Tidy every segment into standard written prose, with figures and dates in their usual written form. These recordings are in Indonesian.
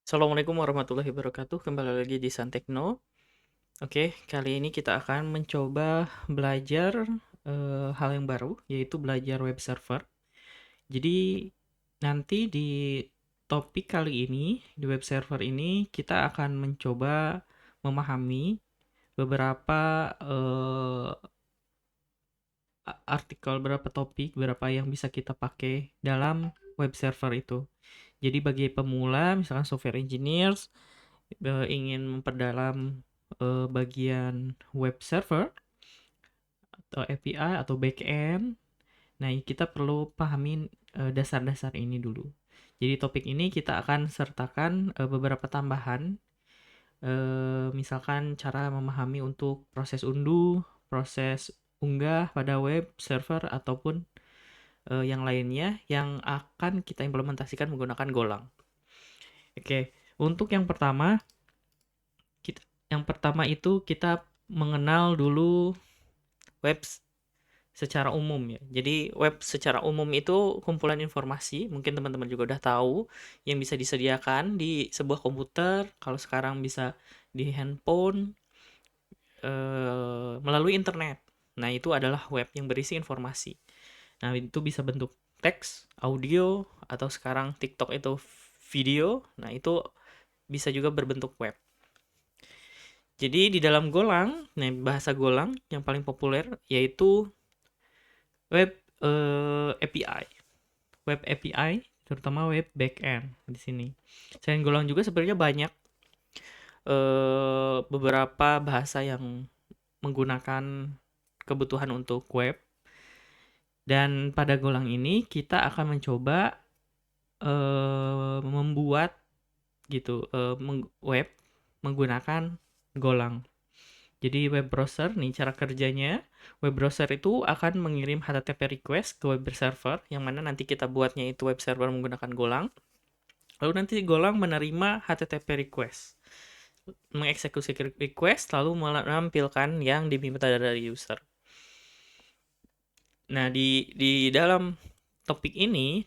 Assalamualaikum warahmatullahi wabarakatuh. Kembali lagi di Santekno. Oke, kali ini kita akan mencoba belajar hal yang baru, yaitu belajar web server. Jadi nanti di topik kali ini, di web server ini, kita akan mencoba memahami beberapa artikel, beberapa topik, beberapa yang bisa kita pakai dalam web server itu. Jadi bagi pemula, misalkan software engineers, ingin memperdalam bagian web server atau API atau backend, nah kita perlu pahamin dasar-dasar ini dulu. Jadi topik ini kita akan sertakan beberapa tambahan, misalkan cara memahami untuk proses unduh, proses unggah pada web server ataupun yang lainnya yang akan kita implementasikan menggunakan Golang. Oke, untuk yang pertama itu kita mengenal dulu web secara umum ya. Jadi web secara umum itu kumpulan informasi, mungkin teman-teman juga udah tahu, yang bisa disediakan di sebuah komputer, kalau sekarang bisa di handphone, melalui internet. Nah, itu adalah web yang berisi informasi. Nah, itu bisa bentuk teks, audio, atau sekarang TikTok itu video. Nah, itu bisa juga berbentuk web. Jadi di dalam Golang, nah bahasa Golang yang paling populer yaitu web API, web API, terutama web backend di sini. Selain Golang juga sebenarnya banyak beberapa bahasa yang menggunakan kebutuhan untuk web. Dan pada Golang ini kita akan mencoba membuat gitu web menggunakan Golang. Jadi web browser nih cara kerjanya, web browser itu akan mengirim HTTP request ke web server yang mana nanti kita buatnya itu web server menggunakan Golang. Lalu nanti Golang menerima HTTP request, mengeksekusi request lalu menampilkan yang diminta dari user. Nah, di dalam topik ini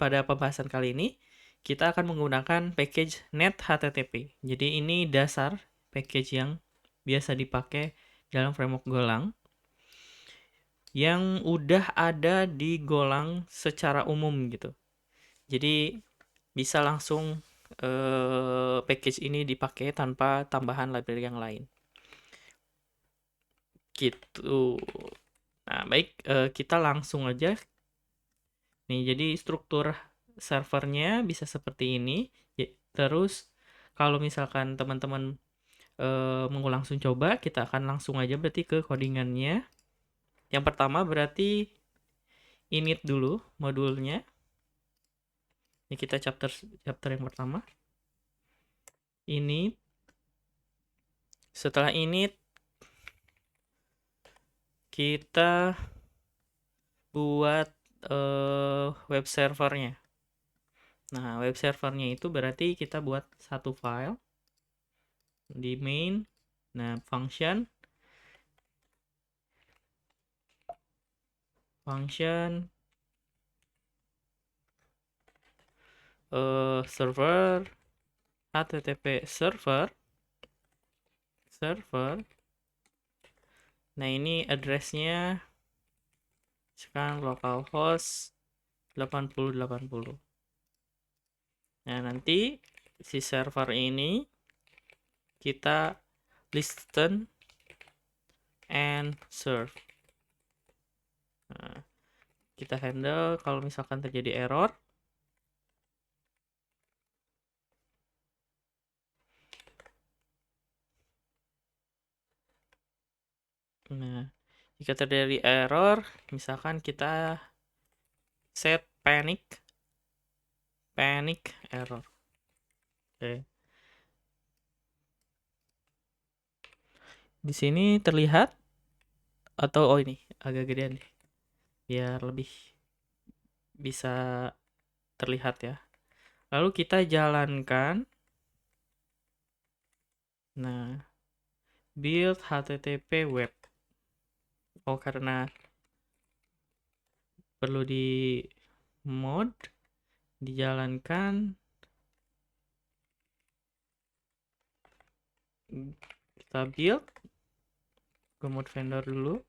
pada pembahasan kali ini kita akan menggunakan package net HTTP. Jadi ini dasar package yang biasa dipakai dalam framework Golang yang udah ada di Golang secara umum gitu. Jadi bisa langsung package ini dipakai tanpa tambahan library yang lain. Gitu. Nah, baik, kita langsung aja. Nih, jadi struktur servernya bisa seperti ini. Terus kalau misalkan teman-teman mau langsung coba, kita akan langsung aja berarti ke codingannya. Yang pertama berarti init dulu modulnya. Ini kita chapter yang pertama. Ini setelah init kita buat web servernya. Nah, web servernya itu berarti kita buat satu file di main. Nah, function server http server. Nah, ini addressnya sekarang localhost 8080. Nah, nanti si server ini kita listen and serve. Nah, kita handle kalau misalkan terjadi error. Nah, jika terjadi error, misalkan kita set panic error. Oke. Di sini terlihat atau ini agak gedean nih biar lebih bisa terlihat ya. Lalu kita jalankan. Nah, build http web. Oh, karena perlu di mod dijalankan. kita build ke mode vendor dulu.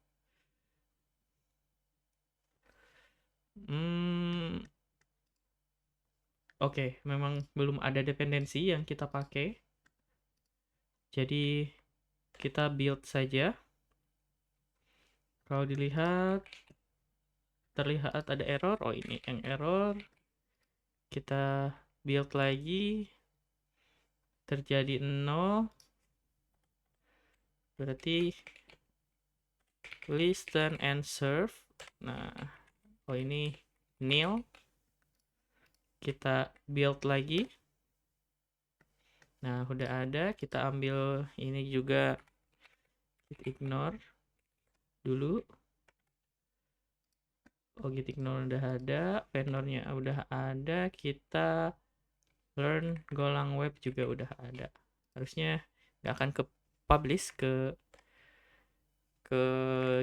Oke, memang belum ada dependensi yang kita pakai. Jadi kita build saja. Kalau dilihat, terlihat ada error. Oh, ini yang error. Kita build lagi. Terjadi 0. Berarti listen and serve. Nah, oh ini nil. Kita build lagi. Nah, udah ada. Kita ambil ini juga. Kita ignore dulu. Oh, git ignore udah ada. Vendornya udah ada. Kita learn Golang web juga udah ada. Harusnya nggak akan ke publish ke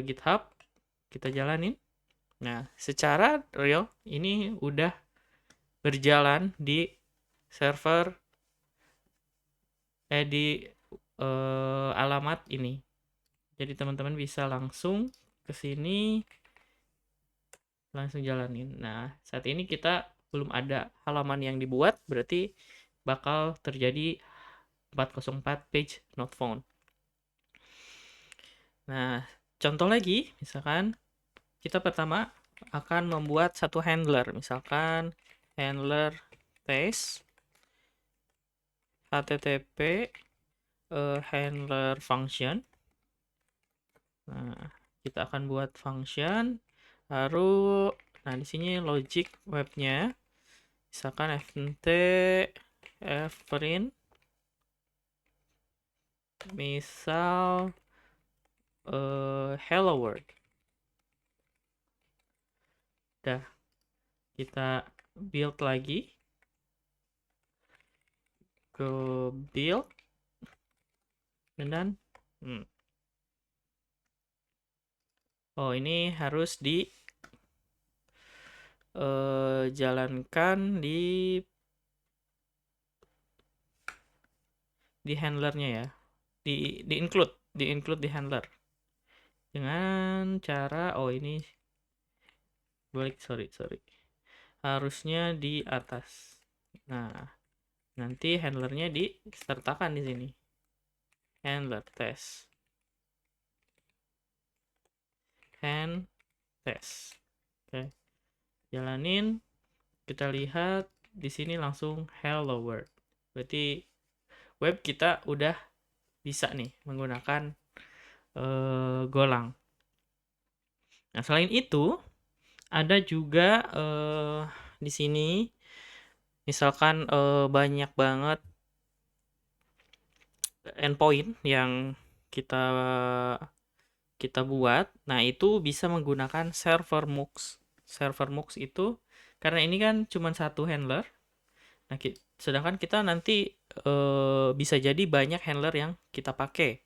GitHub. Kita jalanin. Nah, secara real ini udah berjalan di server di alamat ini. Jadi teman-teman bisa langsung ke sini, langsung jalanin. Nah, saat ini kita belum ada halaman yang dibuat, berarti bakal terjadi 404 page not found. Nah, contoh lagi, misalkan kita pertama akan membuat satu handler, misalkan handler test http handler function. Nah, kita akan buat function, lalu nah di sini logic webnya, misalkan fnt fprint, misal hello world. Udah, kita build lagi, ke build, dan oh ini harus jalankan di handlernya ya, di include di handler dengan cara ini balik, sorry harusnya di atas. Nah, nanti handlernya disertakan di sini, handler test hand test. Oke, jalanin. Kita lihat di sini langsung hello world. Berarti web kita udah bisa nih menggunakan Golang. Nah, selain itu ada juga di sini misalkan banyak banget endpoint yang kita buat. Nah, itu bisa menggunakan server MOOCs. Server MOOCs itu karena ini kan cuma satu handler. Nah, sedangkan kita nanti bisa jadi banyak handler yang kita pakai.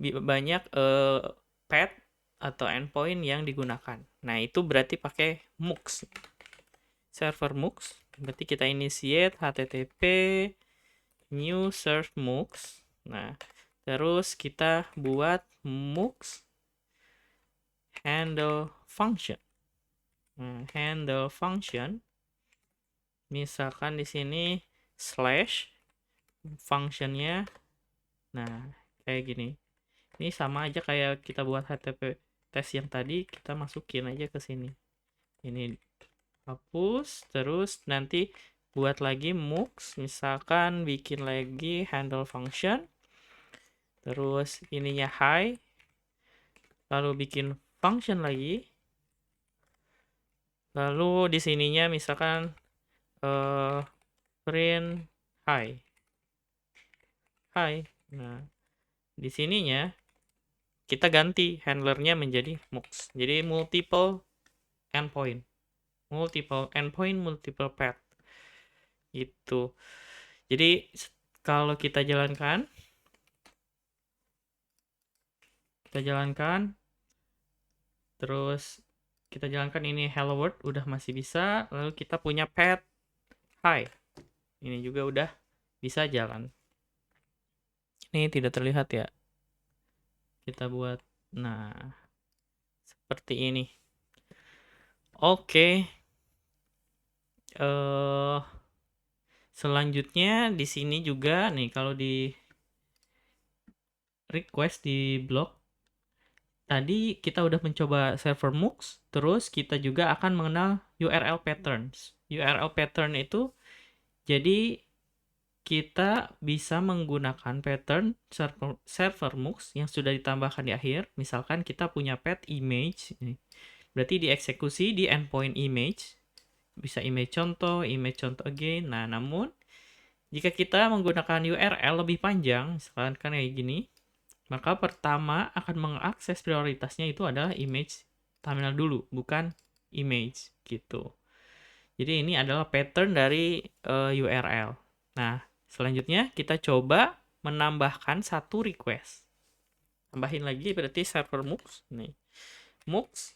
Banyak path atau endpoint yang digunakan. Nah, itu berarti pakai MOOCs. Server MOOCs. Berarti kita initiate http new serve MOOCs. Nah, terus kita buat MOOCs handle function. Nah, handle function. Misalkan di sini slash functionnya. Nah, kayak gini. Ini sama aja kayak kita buat HTTP tes yang tadi, kita masukin aja ke sini. Ini hapus, terus nanti buat lagi MOOCs, misalkan bikin lagi handle function, terus ininya hi, lalu bikin function lagi, lalu di sininya misalkan print hi. Nah, di sininya kita ganti handlernya menjadi MOOCs. Jadi multiple endpoint, multiple path. Gitu. Jadi kalau kita jalankan, terus kita jalankan ini hello world udah masih bisa, lalu kita punya path hi. Ini juga udah bisa jalan. Ini tidak terlihat ya. Kita buat, nah, seperti ini. Oke. Selanjutnya di sini juga nih, kalau di request di blog tadi kita udah mencoba server MOOCs, terus kita juga akan mengenal URL patterns. URL pattern itu jadi kita bisa menggunakan pattern server MOOCs yang sudah ditambahkan di akhir. Misalkan kita punya path image, berarti dieksekusi di endpoint image. Bisa image contoh again. Nah, namun jika kita menggunakan URL lebih panjang, misalkan kayak gini, maka pertama akan mengakses prioritasnya itu adalah image terminal dulu, bukan image gitu. Jadi ini adalah pattern dari URL. Nah, selanjutnya kita coba menambahkan satu request. Tambahin lagi berarti server MOOCs nih. MOOCs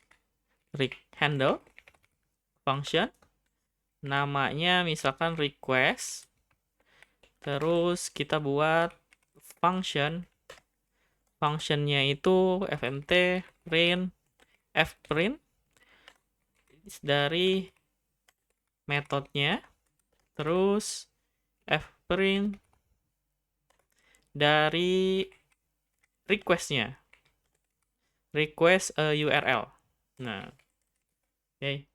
handle function, namanya misalkan request, terus kita buat functionnya itu fmt print fprint dari metodenya, terus fprint dari requestnya, request URL. Nah, oke,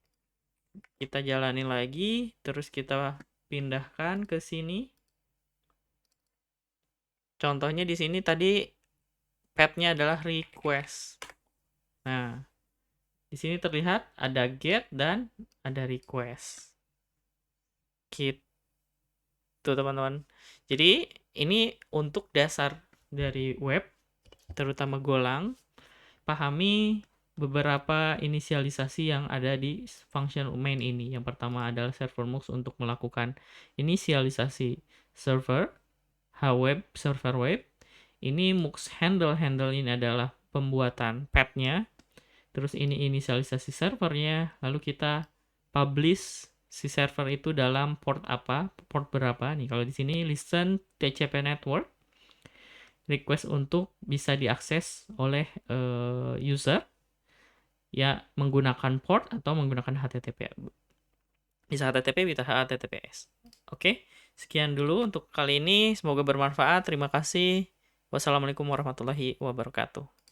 kita jalanin lagi, terus kita pindahkan ke sini. Contohnya di sini tadi path-nya adalah request. Nah, di sini terlihat ada get dan ada request. Gitu, teman-teman. Jadi, ini untuk dasar dari web, terutama Golang. Pahami beberapa inisialisasi yang ada di function main ini. Yang pertama adalah server MOOCs untuk melakukan inisialisasi server, hweb, server web. Ini MOOCs handle ini adalah pembuatan path-nya. Terus ini inisialisasi servernya, lalu kita publish si server itu dalam port apa, port berapa nih. Kalau di sini listen TCP network, request untuk bisa diakses oleh user ya menggunakan port atau menggunakan HTTP. Bisa HTTP, bisa HTTPS. Oke, sekian dulu untuk kali ini. Semoga bermanfaat. Terima kasih. Wassalamualaikum warahmatullahi wabarakatuh.